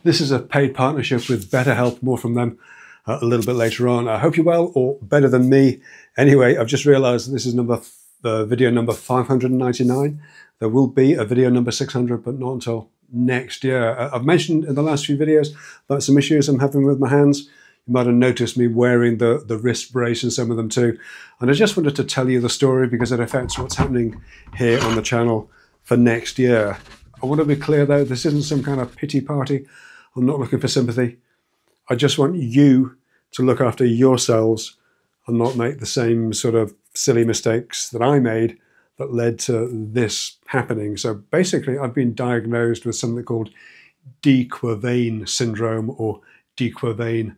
This is a paid partnership with BetterHelp. More from them a little bit later on. I hope you're well, or better than me. Anyway, I've just realized this is video number 599. There will be a video number 600, but not until next year. I've mentioned in the last few videos about some issues I'm having with my hands. You might have noticed me wearing the wrist brace in some of them too. And I just wanted to tell you the story because it affects what's happening here on the channel for next year. I want to be clear though, this isn't some kind of pity party. I'm not looking for sympathy. I just want you to look after yourselves and not make the same sort of silly mistakes that I made that led to this happening. So basically, I've been diagnosed with something called de Quervain syndrome, or de Quervain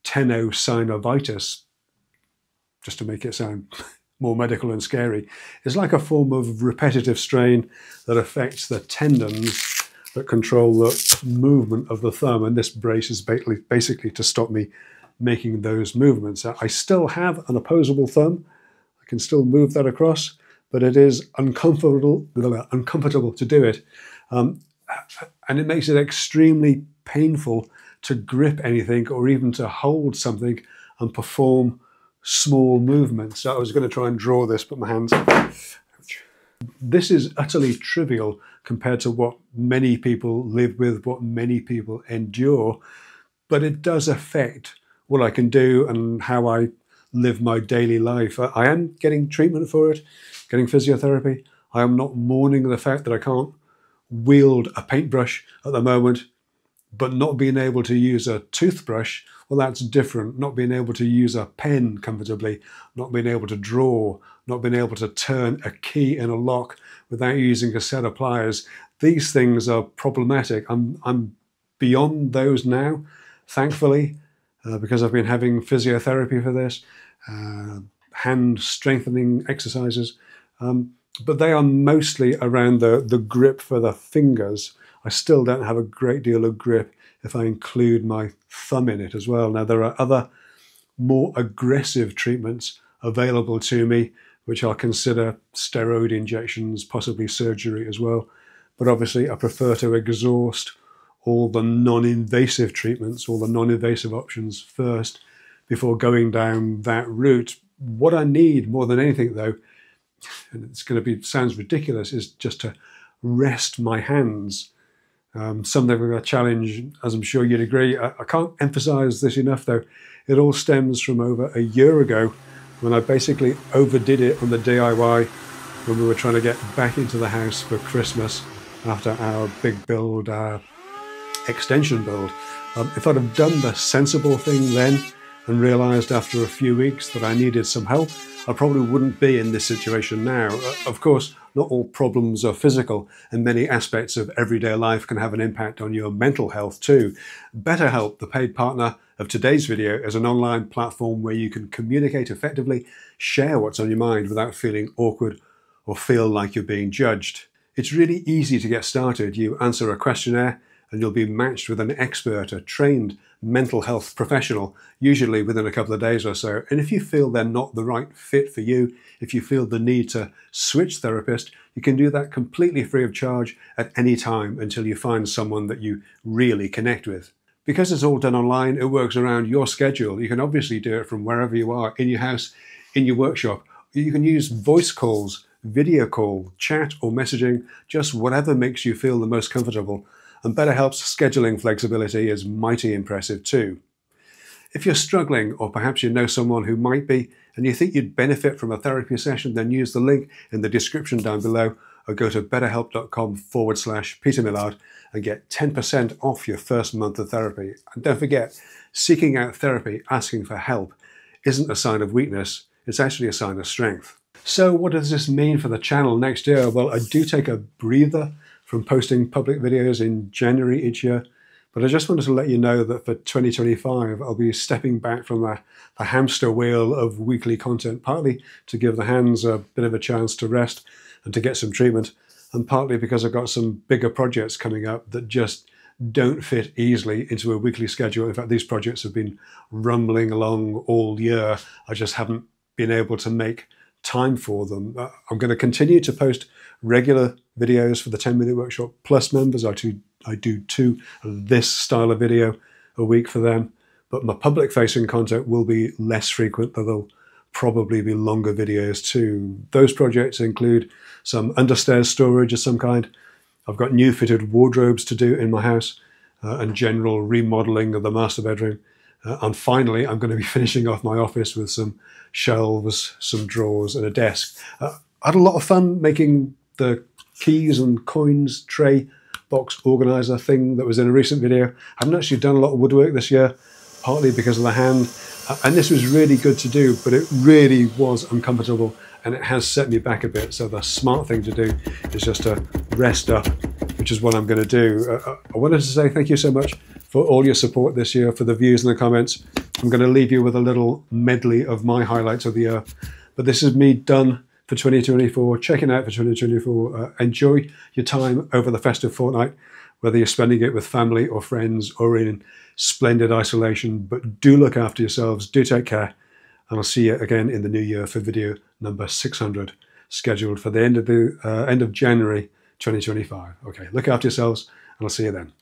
tenosynovitis, just to make it sound more medical and scary. It's like a form of repetitive strain that affects the tendons that control the movement of the thumb, and this brace is basically to stop me making those movements. I still have an opposable thumb. I can still move that across, but it is uncomfortable to do it. And it makes it extremely painful to grip anything or even to hold something and perform small movements. So I was going to try and draw this, but my hands... This is utterly trivial compared to what many people live with, what many people endure, but it does affect what I can do and how I live my daily life. I am getting treatment for it, getting physiotherapy. I am not mourning the fact that I can't wield a paintbrush at the moment, but not being able to use a toothbrush, well, that's different. Not being able to use a pen comfortably, not being able to draw, not being able to turn a key in a lock without using a set of pliers. These things are problematic. I'm beyond those now, thankfully, because I've been having physiotherapy for this, hand strengthening exercises, but they are mostly around the grip for the fingers. I still don't have a great deal of grip if I include my thumb in it as well. Now, there are other more aggressive treatments available to me, which I'll consider steroid injections, possibly surgery as well. But obviously, I prefer to exhaust all the non-invasive treatments, all the non-invasive options first before going down that route. What I need more than anything, though, and it's going to sounds ridiculous, is just to rest my hands. Something of a challenge, as I'm sure you'd agree. I can't emphasize this enough, though. It all stems from over a year ago when I basically overdid it on the DIY when we were trying to get back into the house for Christmas after our big build, extension build. If I'd have done the sensible thing then and realized after a few weeks that I needed some help, I probably wouldn't be in this situation now. Of course, not all problems are physical, and many aspects of everyday life can have an impact on your mental health too. BetterHelp, the paid partner of today's video, is an online platform where you can communicate effectively, share what's on your mind without feeling awkward or feel like you're being judged. It's really easy to get started. You answer a questionnaire and you'll be matched with an expert, a trained mental health professional, usually within a couple of days or so. And if you feel they're not the right fit for you, if you feel the need to switch therapist, you can do that completely free of charge at any time until you find someone that you really connect with. Because it's all done online, it works around your schedule. You can obviously do it from wherever you are, in your house, in your workshop. You can use voice calls, video call, chat or messaging, just whatever makes you feel the most comfortable. And BetterHelp's scheduling flexibility is mighty impressive too. If you're struggling, or perhaps you know someone who might be, and you think you'd benefit from a therapy session, then use the link in the description down below, or go to betterhelp.com/Peter Millard and get 10% off your first month of therapy. And don't forget, seeking out therapy, asking for help, isn't a sign of weakness, it's actually a sign of strength. So what does this mean for the channel next year? Well, I do take a breather from posting public videos in January each year, but I just wanted to let you know that for 2025, I'll be stepping back from the hamster wheel of weekly content, partly to give the hands a bit of a chance to rest and to get some treatment, and partly because I've got some bigger projects coming up that just don't fit easily into a weekly schedule. In fact, these projects have been rumbling along all year. I just haven't been able to make time for them. I'm going to continue to post regular videos for the 10-Minute Workshop Plus members, our I do 2 of this style of video a week for them, but my public facing content will be less frequent, though there'll probably be longer videos too. Those projects include some understairs storage of some kind. I've got new fitted wardrobes to do in my house, and general remodeling of the master bedroom. And finally, I'm going to be finishing off my office with some shelves, some drawers and a desk. I had a lot of fun making the keys and coins tray box organizer thing that was in a recent video. I haven't actually done a lot of woodwork this year, partly because of the hand. And this was really good to do, but it really was uncomfortable and it has set me back a bit. So the smart thing to do is just to rest up, which is what I'm going to do. I wanted to say thank you so much for all your support this year, for the views and the comments. I'm going to leave you with a little medley of my highlights of the year. But this is me done for 2024, checking out for 2024. Enjoy your time over the festive fortnight, whether you're spending it with family or friends or in splendid isolation. But do look after yourselves, do take care, and I'll see you again in the new year for video number 600, scheduled for the end of January 2025. Okay, look after yourselves, and I'll see you then.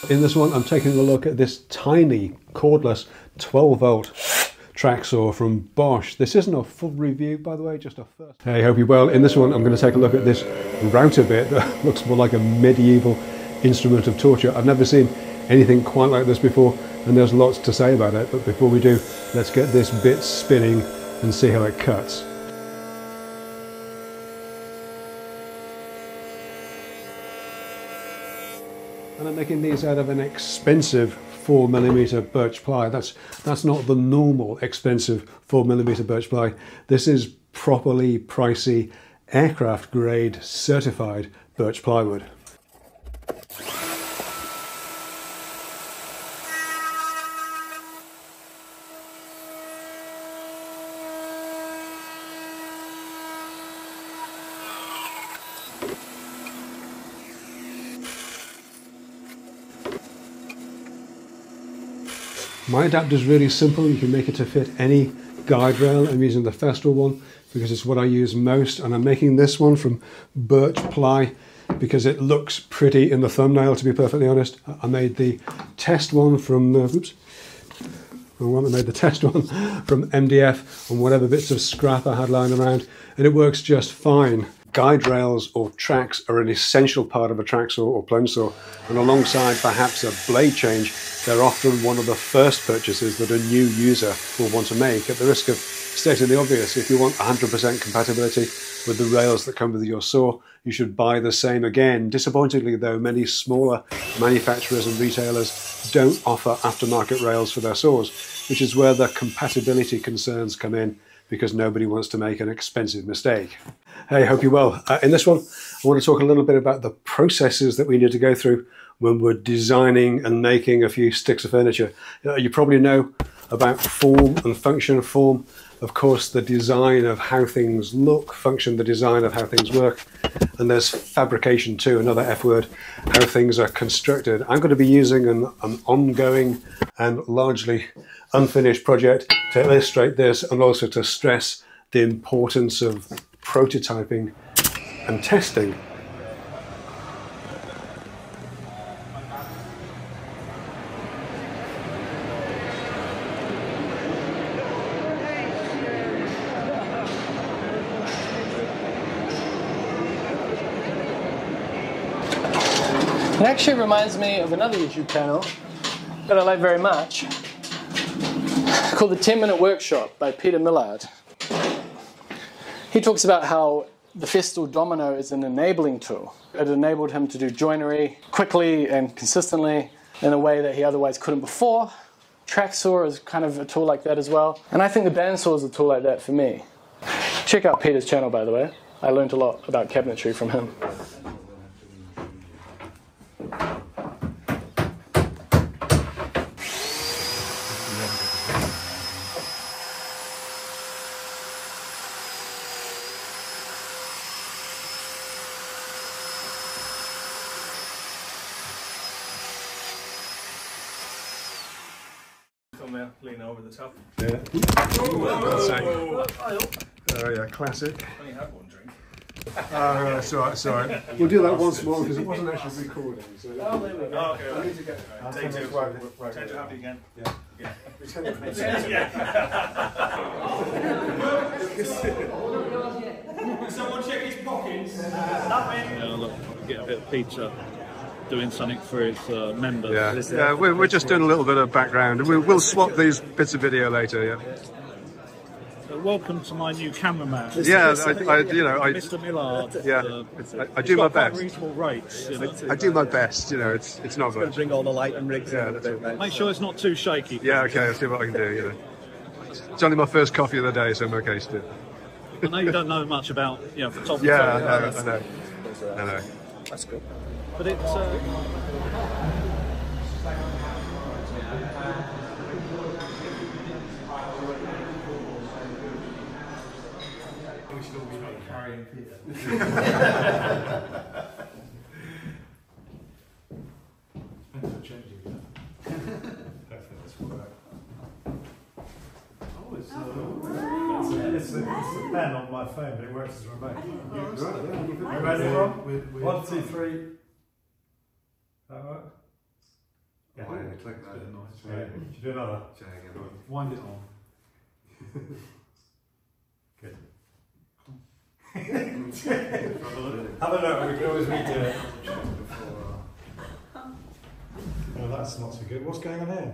In this one, I'm taking a look at this tiny cordless 12-volt track saw from Bosch. This isn't a full review, by the way, just a first. Hey, hope you're well. In this one, I'm going to take a look at this router bit that looks more like a medieval instrument of torture. I've never seen anything quite like this before, and there's lots to say about it. But before we do, let's get this bit spinning and see how it cuts. And I'm making these out of an expensive 4mm birch ply. That's not the normal expensive 4mm birch ply. This is properly pricey, aircraft grade certified birch plywood. My adapter is really simple. You can make it to fit any guide rail. I'm using the Festool one because it's what I use most, and I'm making this one from birch ply because it looks pretty in the thumbnail, to be perfectly honest. I made the test one from I made the test one from MDF on whatever bits of scrap I had lying around, and it works just fine. Guide rails or tracks are an essential part of a track saw or plunge saw, and alongside perhaps a blade change, they're often one of the first purchases that a new user will want to make. At the risk of stating the obvious, if you want 100% compatibility with the rails that come with your saw, you should buy the same again. Disappointingly though, many smaller manufacturers and retailers don't offer aftermarket rails for their saws, which is where the compatibility concerns come in, because nobody wants to make an expensive mistake. Hey, hope you're well. In this one, I want to talk a little bit about the processes that we need to go through when we're designing and making a few sticks of furniture. You probably know about form and function. Form, of course, the design of how things look. Function, the design of how things work. And there's fabrication too, another F word, how things are constructed. I'm going to be using an ongoing and largely unfinished project to illustrate this, and also to stress the importance of prototyping and testing. It actually reminds me of another YouTube channel that I like very much, called the 10-Minute Workshop by Peter Millard. He talks about how the Festool Domino is an enabling tool. It enabled him to do joinery quickly and consistently in a way that he otherwise couldn't before. Track saw is kind of a tool like that as well. And I think the bandsaw is a tool like that for me. Check out Peter's channel, by the way. I learned a lot about cabinetry from him. Lean over the top. Yeah. Oh yeah, classic. Only had one drink. It's all right, it's all right. We'll do that once more because it wasn't actually recording. So Oh, there we go. Oh, okay. I need to get. Take two. Right. Change it happy again. Yeah. Yeah. Someone check his pockets. Look, get a bit of pizza. Doing something for his members. Yeah, we're just doing a little bit of background. We'll swap these bits of video later. Yeah. Welcome to my new cameraman. Yeah, Mr. Millard. Yeah, I do my best. Reasonable rates. You know. I do my best. You know, it's not much. Bring all the light and rigs in. Make sure it's not too shaky. Yeah, okay. I'll see what I can do. You know, it's only my first coffee of the day, so I'm okay still. I know you don't know much about photography. Yeah, I know. That's good. But it's. We should all be carrying Peter. Thanks for changing that. Perfect, let's walk back. Oh, it's the pen on my phone, but it works as a remote. You ready, Rob? 1, 2, 3. That work? Yeah. Click that. Should we do another? Wind it on. Good. Have a look, we can always redo it. Oh, that's not so good. What's going on here?